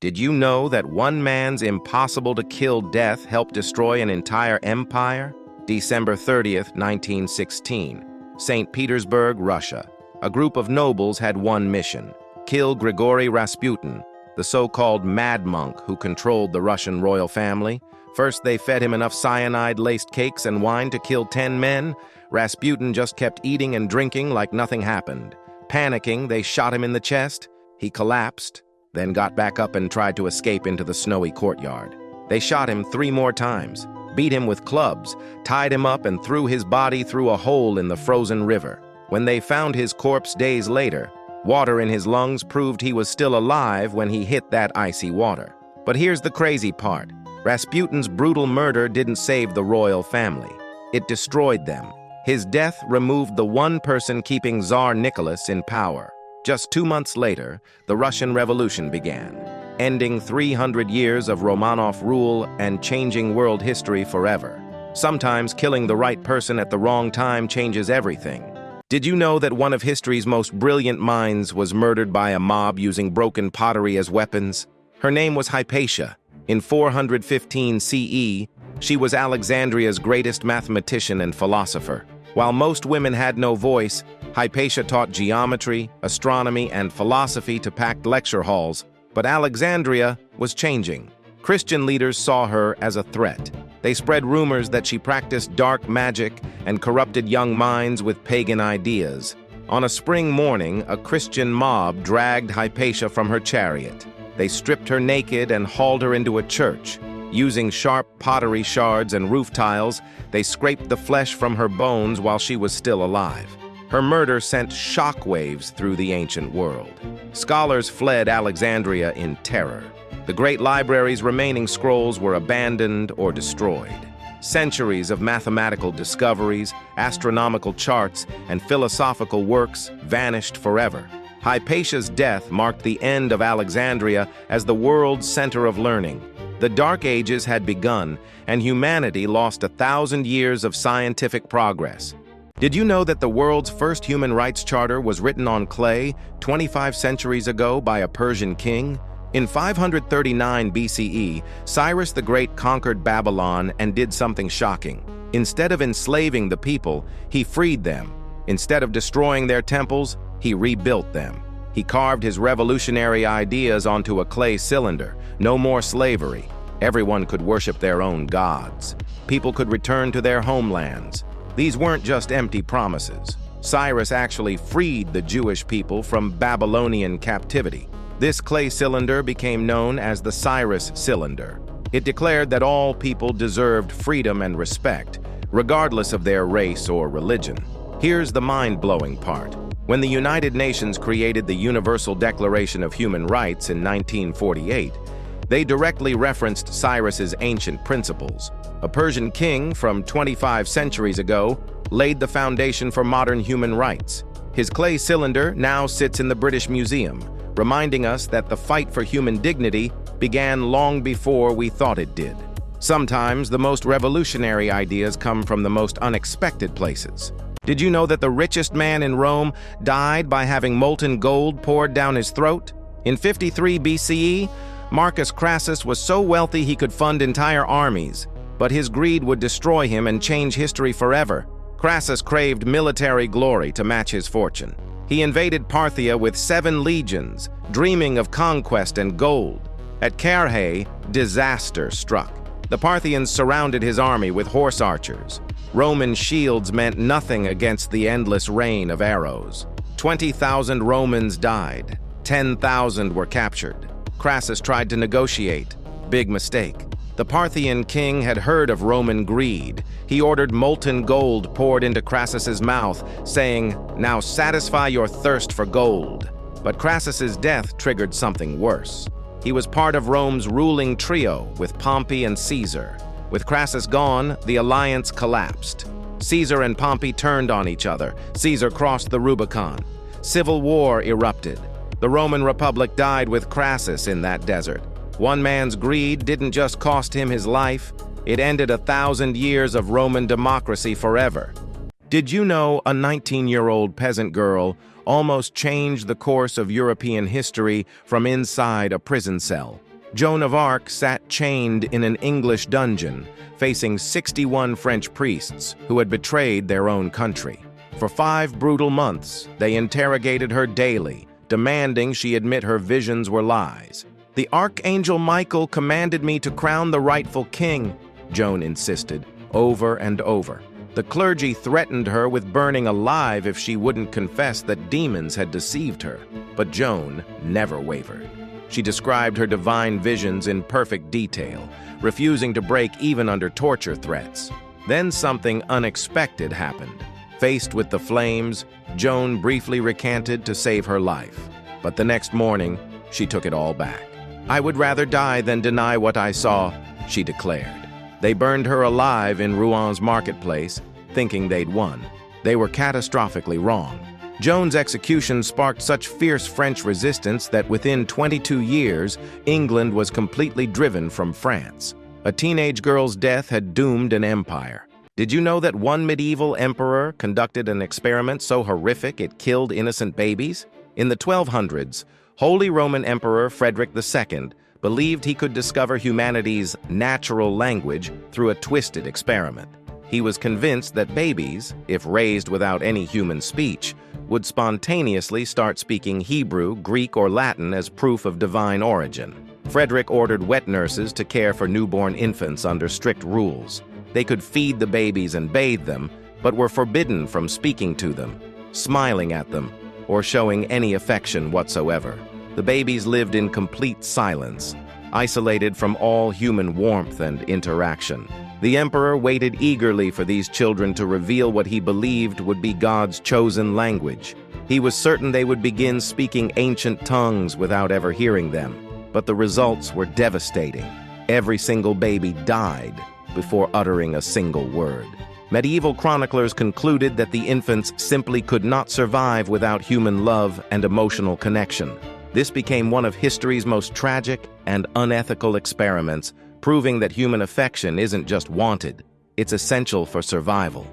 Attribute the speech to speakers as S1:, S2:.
S1: Did you know that one man's impossible-to-kill death helped destroy an entire empire? December 30th, 1916. St. Petersburg, Russia. A group of nobles had one mission: kill Grigory Rasputin, the so-called mad monk who controlled the Russian royal family. First, they fed him enough cyanide-laced cakes and wine to kill 10 men. Rasputin just kept eating and drinking like nothing happened. Panicking, they shot him in the chest. He collapsed, then got back up and tried to escape into the snowy courtyard. They shot him 3 more times, beat him with clubs, tied him up and threw his body through a hole in the frozen river. When they found his corpse days later, water in his lungs proved he was still alive when he hit that icy water. But here's the crazy part. Rasputin's brutal murder didn't save the royal family. It destroyed them. His death removed the one person keeping Tsar Nicholas in power. Just 2 months later, the Russian Revolution began, ending 300 years of Romanov rule and changing world history forever. Sometimes killing the right person at the wrong time changes everything. Did you know that one of history's most brilliant minds was murdered by a mob using broken pottery as weapons? Her name was Hypatia. In 415 CE, she was Alexandria's greatest mathematician and philosopher. While most women had no voice, Hypatia taught geometry, astronomy, and philosophy to packed lecture halls. But Alexandria was changing. Christian leaders saw her as a threat. They spread rumors that she practiced dark magic and corrupted young minds with pagan ideas. On a spring morning, a Christian mob dragged Hypatia from her chariot. They stripped her naked and hauled her into a church. Using sharp pottery shards and roof tiles, they scraped the flesh from her bones while she was still alive. Her murder sent shockwaves through the ancient world. Scholars fled Alexandria in terror. The great library's remaining scrolls were abandoned or destroyed. Centuries of mathematical discoveries, astronomical charts, and philosophical works vanished forever. Hypatia's death marked the end of Alexandria as the world's center of learning. The Dark Ages had begun, and humanity lost 1,000 years of scientific progress. Did you know that the world's first human rights charter was written on clay 25 centuries ago by a Persian king? In 539 BCE, Cyrus the Great conquered Babylon and did something shocking. Instead of enslaving the people, he freed them. Instead of destroying their temples, he rebuilt them. He carved his revolutionary ideas onto a clay cylinder. No more slavery. Everyone could worship their own gods. People could return to their homelands. These weren't just empty promises. Cyrus actually freed the Jewish people from Babylonian captivity. This clay cylinder became known as the Cyrus Cylinder. It declared that all people deserved freedom and respect, regardless of their race or religion. Here's the mind-blowing part. When the United Nations created the Universal Declaration of Human Rights in 1948, they directly referenced Cyrus's ancient principles. A Persian king from 25 centuries ago laid the foundation for modern human rights. His clay cylinder now sits in the British Museum, reminding us that the fight for human dignity began long before we thought it did. Sometimes the most revolutionary ideas come from the most unexpected places. Did you know that the richest man in Rome died by having molten gold poured down his throat? In 53 BCE, Marcus Crassus was so wealthy he could fund entire armies, but his greed would destroy him and change history forever. Crassus craved military glory to match his fortune. He invaded Parthia with 7 legions, dreaming of conquest and gold. At Carrhae, disaster struck. The Parthians surrounded his army with horse archers. Roman shields meant nothing against the endless rain of arrows. 20,000 Romans died. 10,000 were captured. Crassus tried to negotiate. Big mistake. The Parthian king had heard of Roman greed. He ordered molten gold poured into Crassus's mouth, saying, "Now satisfy your thirst for gold." But Crassus's death triggered something worse. He was part of Rome's ruling trio with Pompey and Caesar. With Crassus gone, the alliance collapsed. Caesar and Pompey turned on each other. Caesar crossed the Rubicon. Civil war erupted. The Roman Republic died with Crassus in that desert. One man's greed didn't just cost him his life, it ended 1,000 years of Roman democracy forever. Did you know a 19-year-old peasant girl almost changed the course of European history from inside a prison cell? Joan of Arc sat chained in an English dungeon, facing 61 French priests who had betrayed their own country. For 5 brutal months, they interrogated her daily, demanding she admit her visions were lies. "The Archangel Michael commanded me to crown the rightful king," Joan insisted, over and over. The clergy threatened her with burning alive if she wouldn't confess that demons had deceived her. But Joan never wavered. She described her divine visions in perfect detail, refusing to break even under torture threats. Then something unexpected happened. Faced with the flames, Joan briefly recanted to save her life. But the next morning, she took it all back. "I would rather die than deny what I saw," she declared. They burned her alive in Rouen marketplace, thinking they'd won. They were catastrophically wrong. Joan's execution sparked such fierce French resistance that within 22 years, England was completely driven from France. A teenage girl's death had doomed an empire. Did you know that one medieval emperor conducted an experiment so horrific it killed innocent babies? In the 1200s, Holy Roman Emperor Frederick II believed he could discover humanity's natural language through a twisted experiment. He was convinced that babies, if raised without any human speech, would spontaneously start speaking Hebrew, Greek, or Latin as proof of divine origin. Frederick ordered wet nurses to care for newborn infants under strict rules. They could feed the babies and bathe them, but were forbidden from speaking to them, smiling at them, or showing any affection whatsoever. The babies lived in complete silence, isolated from all human warmth and interaction. The emperor waited eagerly for these children to reveal what he believed would be God's chosen language. He was certain they would begin speaking ancient tongues without ever hearing them. But the results were devastating. Every single baby died before uttering a single word. Medieval chroniclers concluded that the infants simply could not survive without human love and emotional connection. This became one of history's most tragic and unethical experiments, proving that human affection isn't just wanted, it's essential for survival.